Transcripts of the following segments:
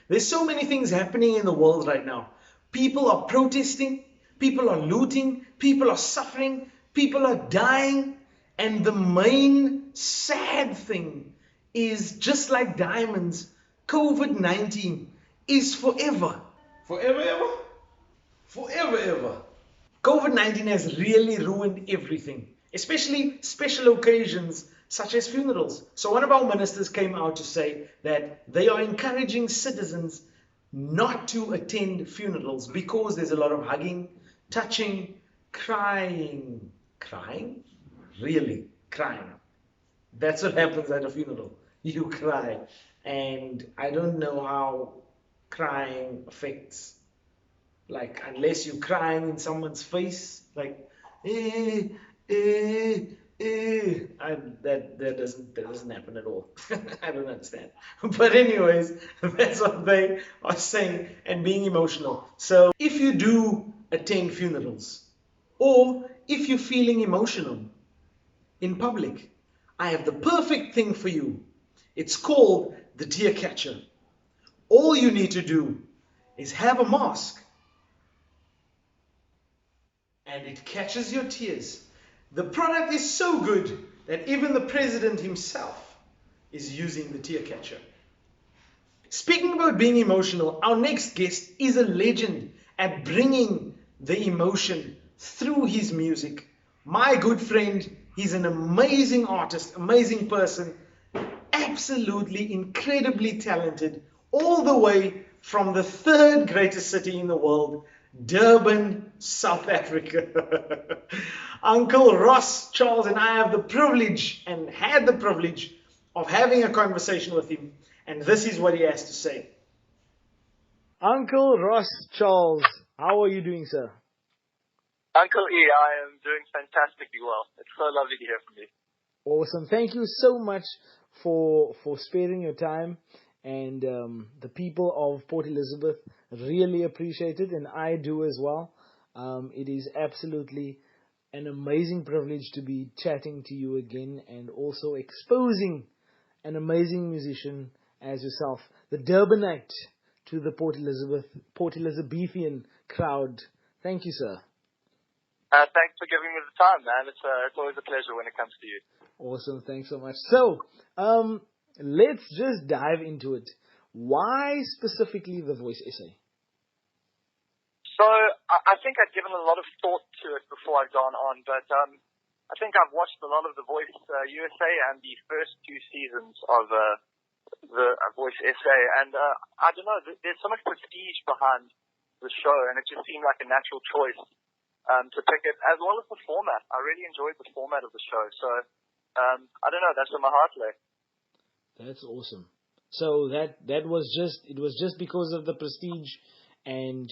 There's so many things happening in the world right now. People are protesting, people are looting, people are suffering, people are dying, and the main sad thing is just like diamonds, COVID 19 is forever. Forever, ever? Forever, ever. COVID 19 has really ruined everything, especially special occasions such as funerals. So, one of our ministers came out to say that they are encouraging citizens not to attend funerals because there's a lot of hugging, touching, crying. Crying? Really? Crying. That's what happens at a funeral. You cry. And I don't know how crying affects, like, unless you're crying in someone's face, like, eh, eh, that doesn't happen at all. I don't understand. But anyways, that's what they are saying and being emotional. So if you do attend funerals, or if you're feeling emotional in public, I have the perfect thing for you. It's called the tear catcher. All you need to do is have a mask and it catches your tears. The product is so good that even the president himself is using the tear catcher. Speaking about being emotional, our next guest is a legend at bringing the emotion through his music. My good friend, he's an amazing artist, amazing person, absolutely incredibly talented, all the way from the third greatest city in the world, Durban, South Africa. Uncle Ross Charles and I have the privilege and had the privilege of having a conversation with him, and this is what he has to say. Uncle Ross Charles, how are you doing, sir? Uncle E, I am doing fantastically well. It's so lovely to hear from you. Awesome. Thank you so much for sparing your time, and the people of Port Elizabeth really appreciate it, and I do as well. It is absolutely an amazing privilege to be chatting to you again and also exposing an amazing musician as yourself, the Durbanite, to the Port Elizabethan crowd. Thank you, sir. Thanks for giving me the time, man. It's always a pleasure when it comes to you. Awesome. Thanks so much. So, let's just dive into it. Why specifically the voice essay? So, I think I'd given a lot of thought to it before I'd gone on, but I think I've watched a lot of The Voice USA and the first 2 seasons of the Voice essay, and I don't know, there's so much prestige behind the show, and it just seemed like a natural choice to pick it, as well as the format. I really enjoyed the format of the show, so I don't know, that's where my heart lay. That's awesome. So that was just because of the prestige, and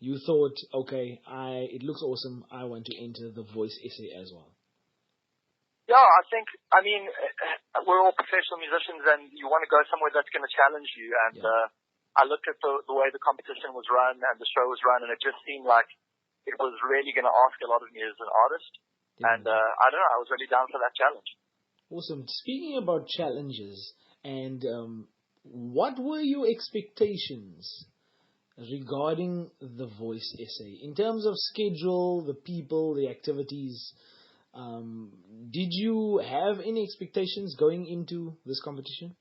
you thought, okay, it looks awesome, I want to enter the voice essay as well. Yeah, I mean, we're all professional musicians, and you want to go somewhere that's going to challenge you, and I looked at the way the competition was run and the show was run, and it just seemed like it was really going to ask a lot of me as an artist. And I don't know, I was really down for that challenge. Awesome. Speaking about challenges, and what were your expectations regarding the voice essay in terms of schedule, the people, the activities? Did you have any expectations going into this competition?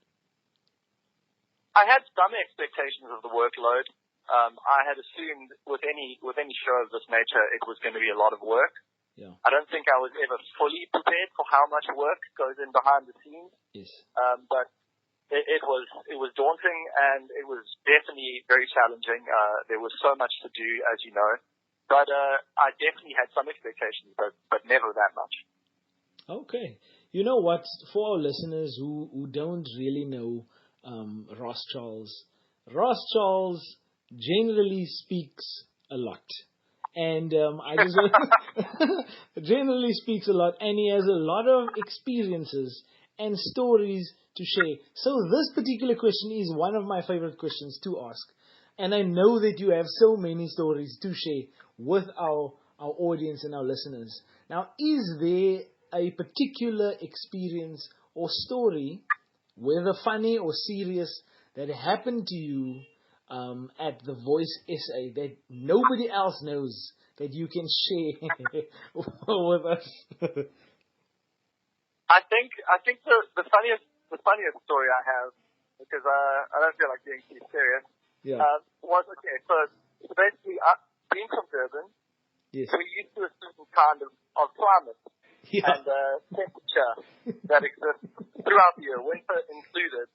I had some expectations of the workload. I had assumed with any show of this nature, it was going to be a lot of work. Yeah. I don't think I was ever fully prepared for how much work goes in behind the scenes. Yes. But it was daunting, and it was definitely very challenging. There was so much to do, as you know. But I definitely had some expectations, but never that much. Okay. You know what? For our listeners who don't really know Ross Charles generally speaks a lot. And I just generally speaks a lot, and he has a lot of experiences and stories to share. So this particular question is one of my favorite questions to ask. And I know that you have so many stories to share with our audience and our listeners. Now, is there a particular experience or story, whether funny or serious, that happened to you at The Voice SA that nobody else knows that you can share with us? I think the funniest story I have, because I don't feel like being too serious, was okay. So basically, being from Durban, Yes. we're used to a certain kind of climate and temperature that exists throughout the year, winter included.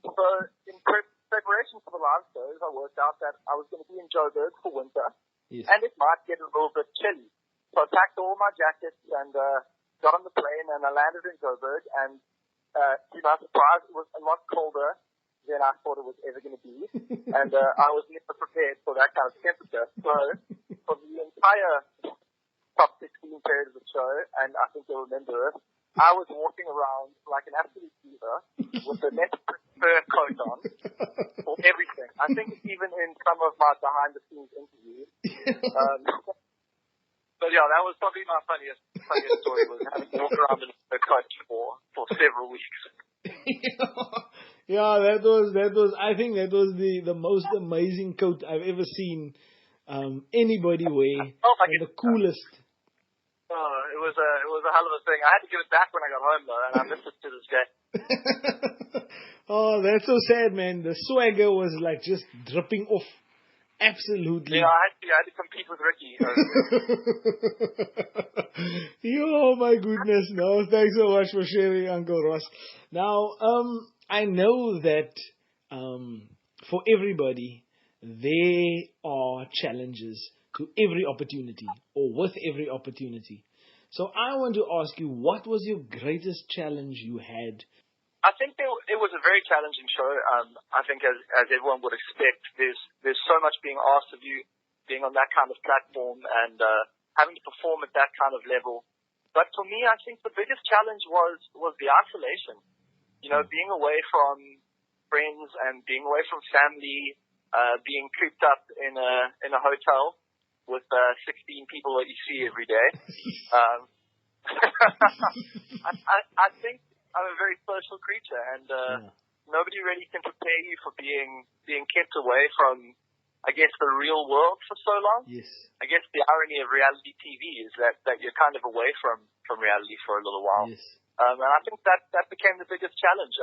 So in preparation for the live shows, I worked out that I was going to be in Joburg for winter, and it might get a little bit chilly. So I packed all my jackets and got on the plane, and I landed in Joburg, and to my surprise, it was a lot colder than I thought it was ever going to be, and I was never prepared for that kind of temperature. So for the entire top 16 period of the show, and I think you'll remember it, I was walking around like an absolute diva with the net fur coat on for everything. I think even in some of my behind-the-scenes interviews. But yeah, that was probably my funniest story, was having to walk around in a coat for several weeks. Yeah, that was. I think that was the most amazing coat I've ever seen anybody wear. Oh my and goodness. The coolest. Oh, it was a hell of a thing. I had to give it back when I got home though, and I miss it to this day. Oh, that's so sad, man. The swagger was like just dripping off. Absolutely. Yeah, I had to compete with Ricky. Oh my goodness. No, thanks so much for sharing, Uncle Ross. Now, I know that for everybody, there are challenges to every opportunity or with every opportunity. So I want to ask you, what was your greatest challenge you had? I think it was a very challenging show. I think as everyone would expect, there's so much being asked of you, being on that kind of platform and having to perform at that kind of level. But for me, I think the biggest challenge was the isolation. You know, being away from friends and being away from family, being cooped up in a hotel with 16 people that you see every day. I think I'm a very social creature, and nobody really can prepare you for being kept away from, I guess, the real world for so long. Yes. I guess the irony of reality TV is that you're kind of away from reality for a little while. Yes. And I think that became the biggest challenge.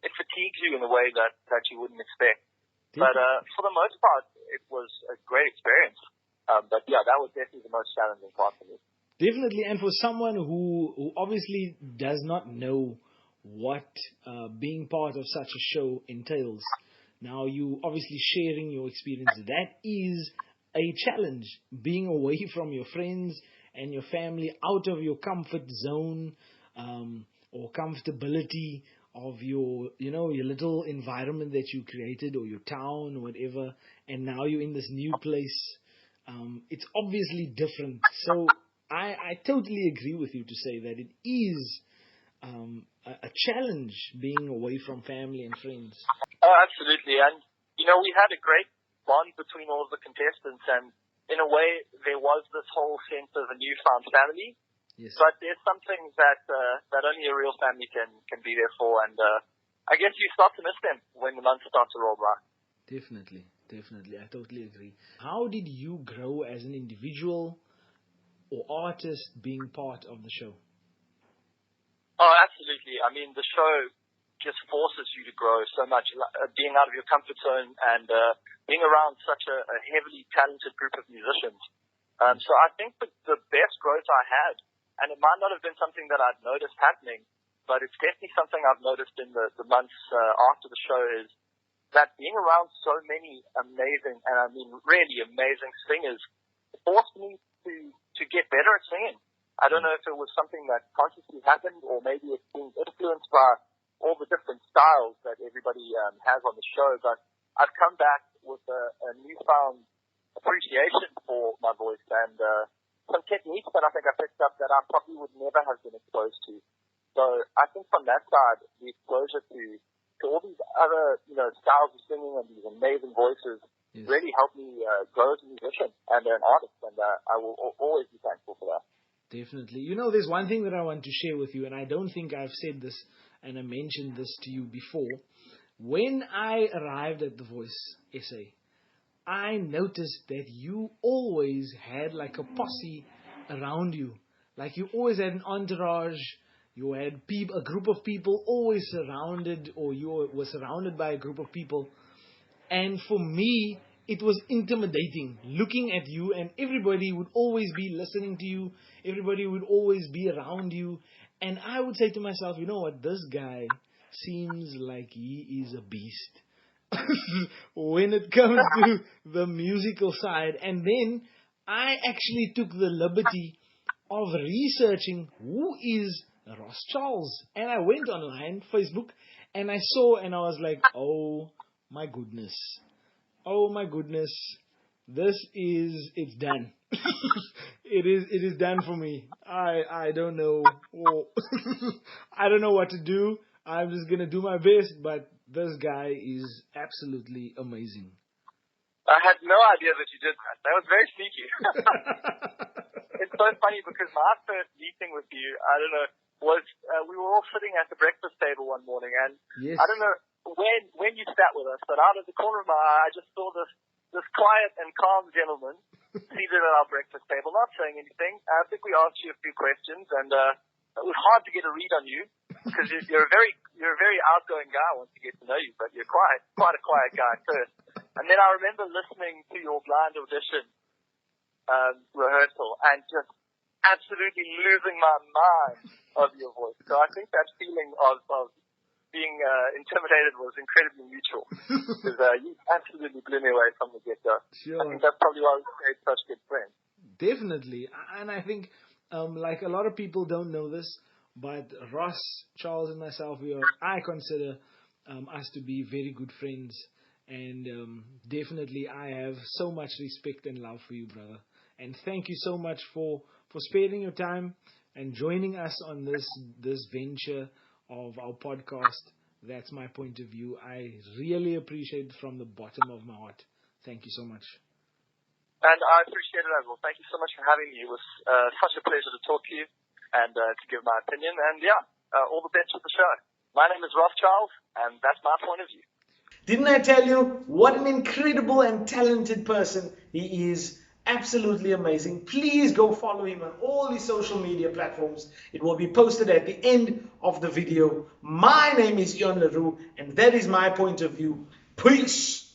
It fatigues you in a way that you wouldn't expect. But for the most part, it was a great experience. But yeah, that was definitely the most challenging part for me. Definitely, and for someone who obviously does not know what being part of such a show entails, now you obviously sharing your experience, that is a challenge, being away from your friends and your family, out of your comfort zone or comfortability of your little environment that you created, or your town or whatever, and now you're in this new place. It's obviously different. So I totally agree with you to say that it is a challenge being away from family and friends. Oh, absolutely. And, we had a great bond between all of the contestants, and in a way, there was this whole sense of a newfound family. Yes. But there's some things that only a real family can be there for, and I guess you start to miss them when the months start to roll by. Definitely. I totally agree. How did you grow as an individual or artist being part of the show? Oh, absolutely. I mean, the show just forces you to grow so much, being out of your comfort zone and being around such a heavily talented group of musicians. So I think the best growth I had, and it might not have been something that I'd noticed happening, but it's definitely something I've noticed in the months after the show, is that being around so many amazing, and I mean really amazing singers, forced me to get better at singing. I don't know if it was something that consciously happened, or maybe it's being influenced by all the different styles that everybody has on the show, but I've come back with a newfound appreciation for my voice and some techniques that I think I picked up that I probably would never have been exposed to. So I think from that side, the exposure to all these other styles of singing and these amazing voices really helped me grow as a musician and an artist, and I will always be thankful for that. Definitely. There's one thing that I want to share with you, and I don't think I've said this and I mentioned this to you before. When I arrived at The Voice SA, I noticed that you always had like a posse around you. Like you always had an entourage. You had a group of people always surrounded, or you were surrounded by a group of people. And for me, it was intimidating looking at you, and everybody would always be listening to you. Everybody would always be around you. And I would say to myself, you know what, this guy seems like he is a beast when it comes to the musical side. And then I actually took the liberty of researching who is Ross Charles. And I went online, Facebook, and I saw, and I was like, oh my goodness. Oh my goodness. It's done. It is done for me. I don't know. I don't know what to do. I'm just gonna do my best, but this guy is absolutely amazing. I had no idea that you did that. That was very sneaky. It's so funny because my first meeting with you, I don't know, was we were all sitting at the breakfast table one morning, and Yes. I don't know when you sat with us, but out of the corner of my eye, I just saw this quiet and calm gentleman seated at our breakfast table, not saying anything. I think we asked you a few questions, and it was hard to get a read on you because you're a very outgoing guy once you get to know you, but you're quite a quiet guy first. And then I remember listening to your blind audition rehearsal and just absolutely losing my mind of your voice. So I think that feeling of being intimidated was incredibly mutual because you absolutely blew me away from the get-go. Sure. I think that's probably why we stayed such good friends. Definitely. And I think, like a lot of people don't know this, but Ross, Charles, and myself, I consider us to be very good friends. And definitely I have so much respect and love for you, brother. And thank you so much for sparing your time and joining us on this venture of our podcast. That's my point of view. I really appreciate it from the bottom of my heart. Thank you so much. And I appreciate it as well. Thank you so much for having me. It was such a pleasure to talk to you and to give my opinion. And all the best with the show. My name is Ross Charles, and that's my point of view. Didn't I tell you what an incredible and talented person he is? Absolutely amazing. Please go follow him on all his social media platforms. It will be posted at the end of the video. My name is Ian Leroux, and that is my point of view. Peace.